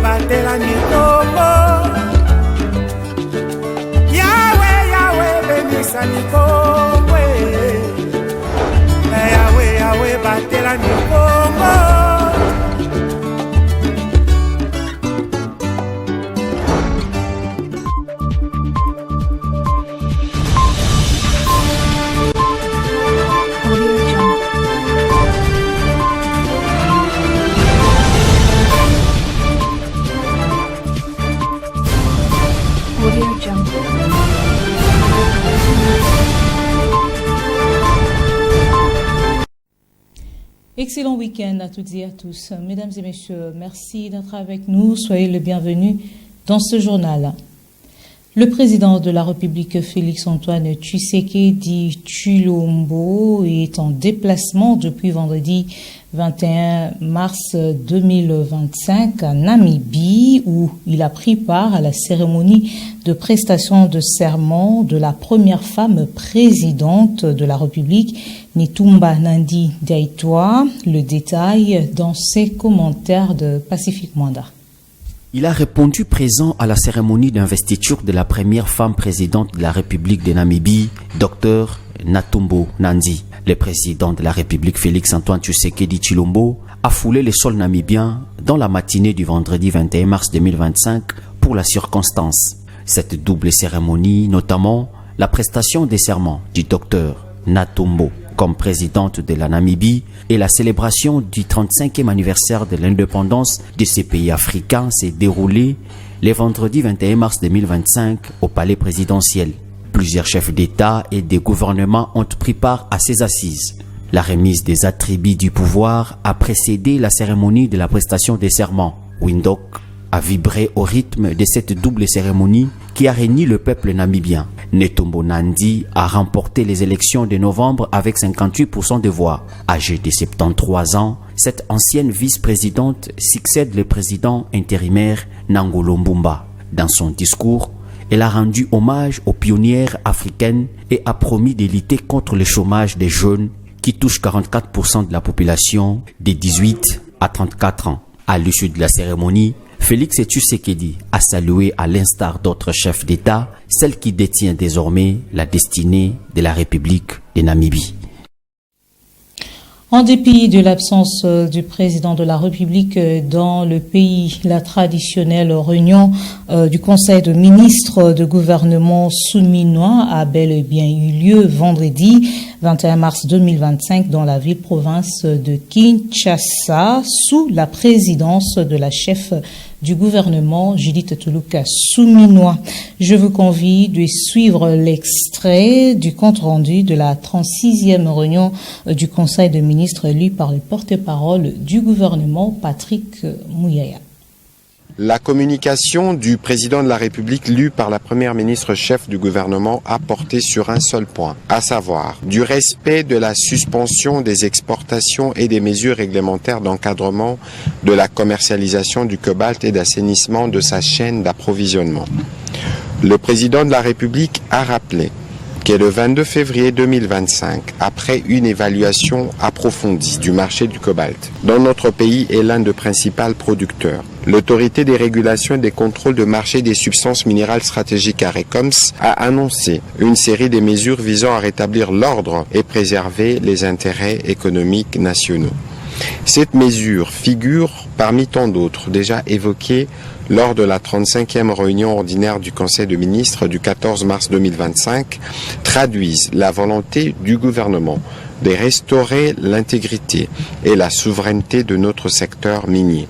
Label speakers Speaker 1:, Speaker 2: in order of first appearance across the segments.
Speaker 1: batela mitombo. Yahweh, Yahweh, benisa mikombo. Yahweh, Yahweh, batela mitombo.
Speaker 2: Excellent week-end à toutes et à tous. Mesdames et messieurs, merci d'être avec nous. Soyez les bienvenus dans ce journal. Le président de la République, Félix-Antoine Tshisekedi Tshilombo, est en déplacement depuis vendredi 21 mars 2025 à Namibie, où il a pris part à la cérémonie de prestation de serment de la première femme présidente de la République, Netumbo Nandi-Ndaitwah. Le détail dans ses commentaires de Pacifique Mwanda.
Speaker 3: Il a répondu présent à la cérémonie d'investiture de la première femme présidente de la République de Namibie, Dr Netumbo Nandi. Le président de la République, Félix-Antoine Tshisekedi Tshilombo, a foulé le sol namibien dans la matinée du vendredi 21 mars 2025 pour la circonstance. Cette double cérémonie, notamment la prestation des serments du Dr Netumbo comme présidente de la Namibie et la célébration du 35e anniversaire de l'indépendance de ces pays africains s'est déroulée le vendredi 21 mars 2025 au palais présidentiel. Plusieurs chefs d'État et de gouvernement ont pris part à ces assises. La remise des attributs du pouvoir a précédé la cérémonie de la prestation des serments. Windhoek a vibré au rythme de cette double cérémonie qui a réuni le peuple namibien. Netumbo Nandi a remporté les élections de novembre avec 58% de voix. Âgée de 73 ans, cette ancienne vice-présidente succède le président intérimaire Nangolo Mbumba. Dans son discours, elle a rendu hommage aux pionnières africaines et a promis de lutter contre le chômage des jeunes qui touche 44% de la population de 18 à 34 ans. À l'issue de la cérémonie, Félix Tshisekedi a salué, à l'instar d'autres chefs d'État, celle qui détient désormais la destinée de la République de Namibie.
Speaker 2: En dépit de l'absence du président de la République dans le pays, la traditionnelle réunion du Conseil de ministres de gouvernement souminois a bel et bien eu lieu vendredi 21 mars 2025 dans la ville-province de Kinshasa sous la présidence de la chef du gouvernement, Judith Tuluka Souminois. Je vous convie de suivre l'extrait du compte-rendu de la 36e réunion du Conseil de ministres lu par le porte-parole du gouvernement, Patrick Mouyaya.
Speaker 4: La communication du président de la République lue par la première ministre chef du gouvernement a porté sur un seul point, à savoir du respect de la suspension des exportations et des mesures réglementaires d'encadrement de la commercialisation du cobalt et d'assainissement de sa chaîne d'approvisionnement. Le président de la République a rappelé que le 22 février 2025, après une évaluation approfondie du marché du cobalt, dont notre pays est l'un des principaux producteurs, l'autorité des régulations et des contrôles de marché des substances minérales stratégiques ARECOMS a annoncé une série de mesures visant à rétablir l'ordre et préserver les intérêts économiques nationaux. Cette mesure figure parmi tant d'autres déjà évoquées lors de la 35e réunion ordinaire du Conseil de ministres du 14 mars 2025, traduisent la volonté du gouvernement de restaurer l'intégrité et la souveraineté de notre secteur minier.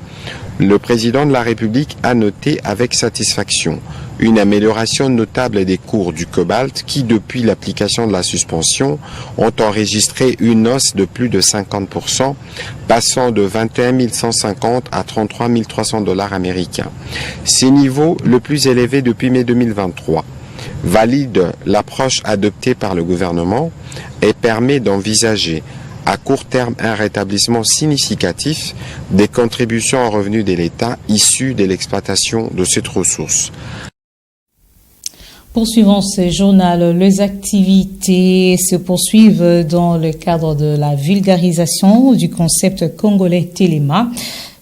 Speaker 4: Le président de la République a noté avec satisfaction une amélioration notable des cours du cobalt qui, depuis l'application de la suspension, ont enregistré une hausse de plus de 50%, passant de 21 150 à 33 300 $ américains. Ces niveaux, le plus élevé depuis mai 2023, valide l'approche adoptée par le gouvernement et permet d'envisager à court terme un rétablissement significatif des contributions en revenus de l'État issues de l'exploitation de cette ressource.
Speaker 2: Poursuivons ce journal. Les activités se poursuivent dans le cadre de la vulgarisation du concept congolais Téléma.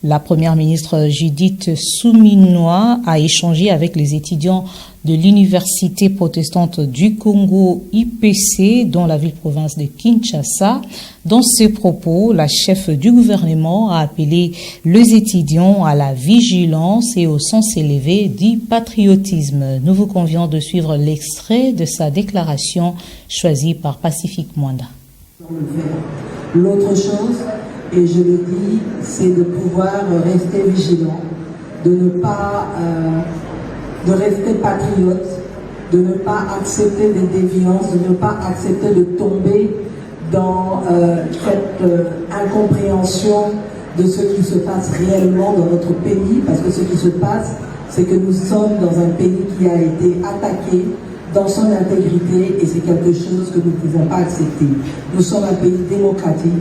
Speaker 2: La première ministre Judith Suminwa a échangé avec les étudiants de l'Université protestante du Congo IPC dans la ville-province de Kinshasa. Dans ses propos, la chef du gouvernement a appelé les étudiants à la vigilance et au sens élevé du patriotisme. Nous vous convions de suivre l'extrait de sa déclaration choisie par Pacifique Mwanda.
Speaker 5: L'autre chose, et je le dis, c'est de pouvoir rester vigilant, de ne pas... de rester patriote, de ne pas accepter des déviances, de ne pas accepter de tomber dans cette incompréhension de ce qui se passe réellement dans notre pays, parce que ce qui se passe, c'est que nous sommes dans un pays qui a été attaqué dans son intégrité et c'est quelque chose que nous ne pouvons pas accepter. Nous sommes un pays démocratique,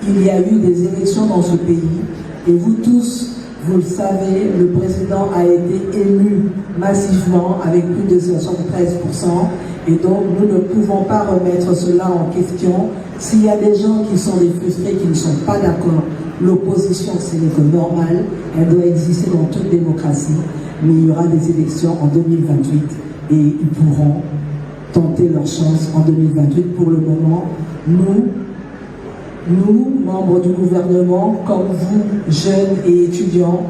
Speaker 5: il y a eu des élections dans ce pays et vous tous, vous le savez, le président a été élu massivement avec plus de 73% et donc nous ne pouvons pas remettre cela en question. S'il y a des gens qui sont des frustrés, qui ne sont pas d'accord, l'opposition c'est normal, elle doit exister dans toute démocratie, mais il y aura des élections en 2028 et ils pourront tenter leur chance en 2028. Pour le moment, nous, membres du gouvernement, comme vous, jeunes et étudiants,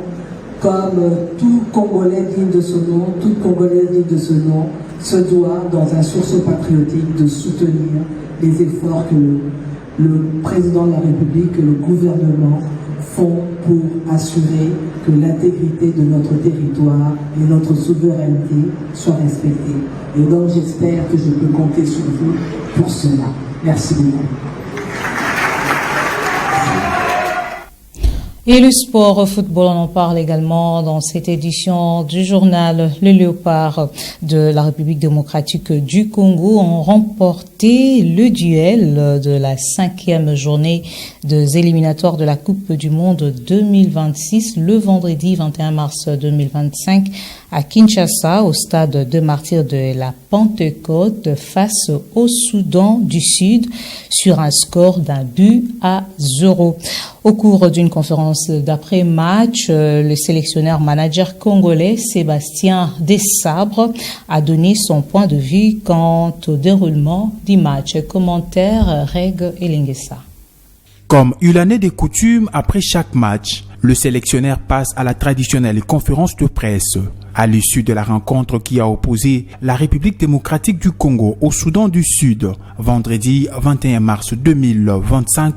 Speaker 5: comme tout Congolais digne de ce nom, toute Congolaise digne de ce nom, se doit, dans un sursaut patriotique, de soutenir les efforts que le président de la République, que le gouvernement font pour assurer que l'intégrité de notre territoire et notre souveraineté soient respectées. Et donc j'espère que je peux compter sur vous pour cela. Merci beaucoup.
Speaker 2: Et le sport football, on en parle également dans cette édition du journal. Les Léopards de la République démocratique du Congo ont remporté le duel de la 5e journée des éliminatoires de la Coupe du Monde 2026 le vendredi 21 mars 2025 à Kinshasa, au stade de Martyrs de la Pentecôte, face au Soudan du Sud sur un score d'1-0. Au cours d'une conférence d'après-match, le sélectionneur manager congolais Sébastien Desabre a donné son point de vue quant au déroulement du match. Commentaire Reg Elingessa.
Speaker 6: Comme il en est de coutume après chaque match, le sélectionneur passe à la traditionnelle conférence de presse. À l'issue de la rencontre qui a opposé la République démocratique du Congo au Soudan du Sud, vendredi 21 mars 2025,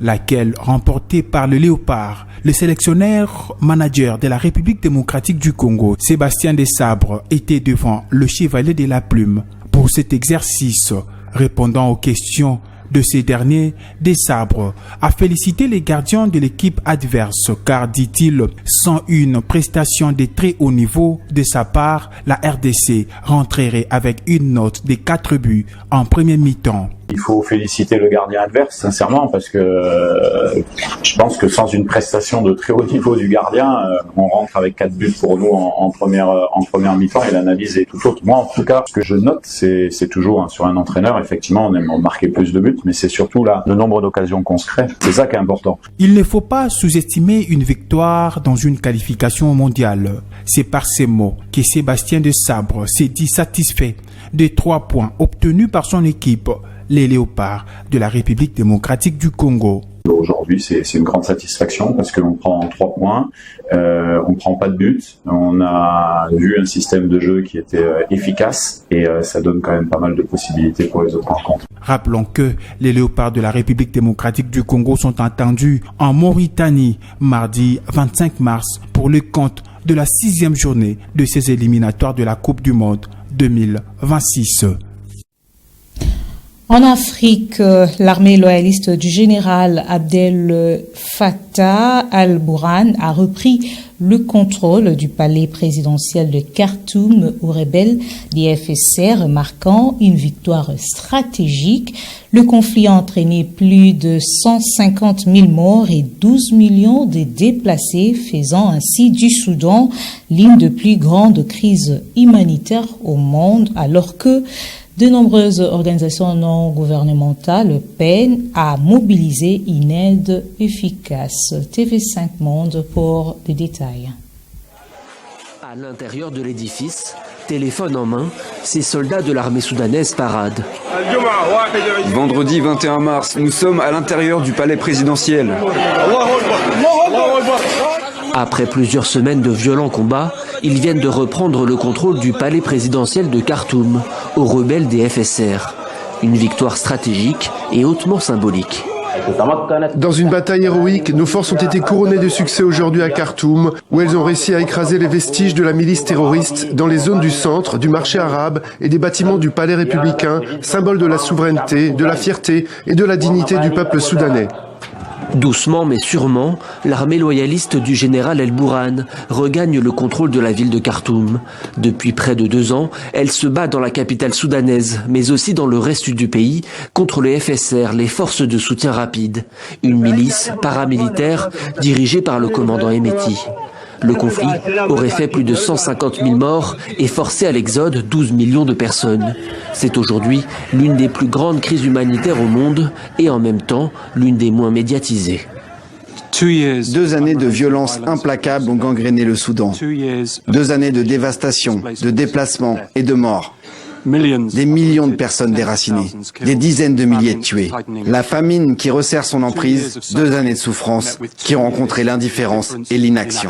Speaker 6: laquelle remportée par le Léopard, le sélectionneur manager de la République démocratique du Congo, Sébastien Desabre, était devant le chevalier de la plume pour cet exercice, répondant aux questions de ces derniers. Desabre a félicité les gardiens de l'équipe adverse car, dit-il, sans une prestation de très haut niveau de sa part, la RDC rentrerait avec une note de 4 buts en première mi-temps.
Speaker 7: Il faut féliciter le gardien adverse, sincèrement, parce que je pense que sans une prestation de très haut niveau du gardien, on rentre avec 4 buts pour nous en première mi-temps et l'analyse est tout autre. Moi, en tout cas, ce que je note, c'est toujours sur un entraîneur, effectivement, on aime marquer plus de buts, mais c'est surtout là le nombre d'occasions qu'on se crée. C'est ça qui est important.
Speaker 6: Il ne faut pas sous-estimer une victoire dans une qualification mondiale. C'est par ces mots que Sébastien Desabre s'est dit satisfait des 3 points obtenus par son équipe, les Léopards de la République démocratique du Congo.
Speaker 7: Aujourd'hui, c'est une grande satisfaction parce que l'on prend 3 points, on prend pas de but, on a vu un système de jeu qui était efficace et ça donne quand même pas mal de possibilités pour les autres rencontres.
Speaker 6: Rappelons que les Léopards de la République démocratique du Congo sont attendus en Mauritanie mardi 25 mars pour le compte de la 6e journée de ces éliminatoires de la Coupe du Monde 2026.
Speaker 2: En Afrique, l'armée loyaliste du général Abdel Fattah al-Burhan a repris le contrôle du palais présidentiel de Khartoum aux rebelles des FSR, marquant une victoire stratégique. Le conflit a entraîné plus de 150 000 morts et 12 millions de déplacés, faisant ainsi du Soudan l'une des plus grandes crises humanitaires au monde, alors que De nombreuses organisations non gouvernementales peinent à mobiliser une aide efficace. TV5 Monde pour des détails.
Speaker 8: À l'intérieur de l'édifice, téléphone en main, ces soldats de l'armée soudanaise paradent.
Speaker 9: Vendredi 21 mars, nous sommes à l'intérieur du palais présidentiel.
Speaker 8: Après plusieurs semaines de violents combats, ils viennent de reprendre le contrôle du palais présidentiel de Khartoum, aux rebelles des FSR. Une victoire stratégique et hautement symbolique.
Speaker 10: Dans une bataille héroïque, nos forces ont été couronnées de succès aujourd'hui à Khartoum, où elles ont réussi à écraser les vestiges de la milice terroriste dans les zones du centre, du marché arabe et des bâtiments du palais républicain, symbole de la souveraineté, de la fierté et de la dignité du peuple soudanais.
Speaker 8: Doucement mais sûrement, l'armée loyaliste du général El-Bourhan regagne le contrôle de la ville de Khartoum. Depuis près de 2 ans, elle se bat dans la capitale soudanaise, mais aussi dans le reste du pays, contre les FSR, les forces de soutien rapide, une milice paramilitaire dirigée par le commandant Hemeti. Le conflit aurait fait plus de 150 000 morts et forcé à l'exode 12 millions de personnes. C'est aujourd'hui l'une des plus grandes crises humanitaires au monde et en même temps l'une des moins médiatisées.
Speaker 9: 2 années de violence implacable ont gangréné le Soudan. 2 années de dévastation, de déplacement et de morts. Des millions de personnes déracinées, des dizaines de milliers de tués. La famine qui resserre son emprise, 2 années de souffrance qui ont rencontré l'indifférence et l'inaction.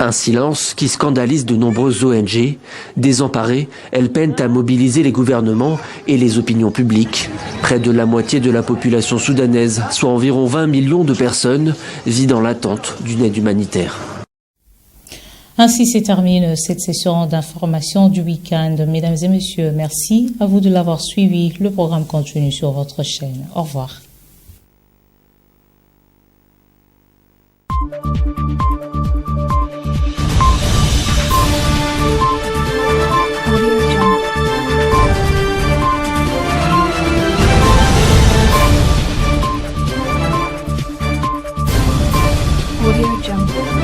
Speaker 8: Un silence qui scandalise de nombreuses ONG. Désemparées, elles peinent à mobiliser les gouvernements et les opinions publiques. Près de la moitié de la population soudanaise, soit environ 20 millions de personnes, vit dans l'attente d'une aide humanitaire.
Speaker 2: Ainsi se termine cette session d'information du week-end. Mesdames et messieurs, merci à vous de l'avoir suivi. Le programme continue sur votre chaîne. Au revoir.
Speaker 11: Audio Jungle.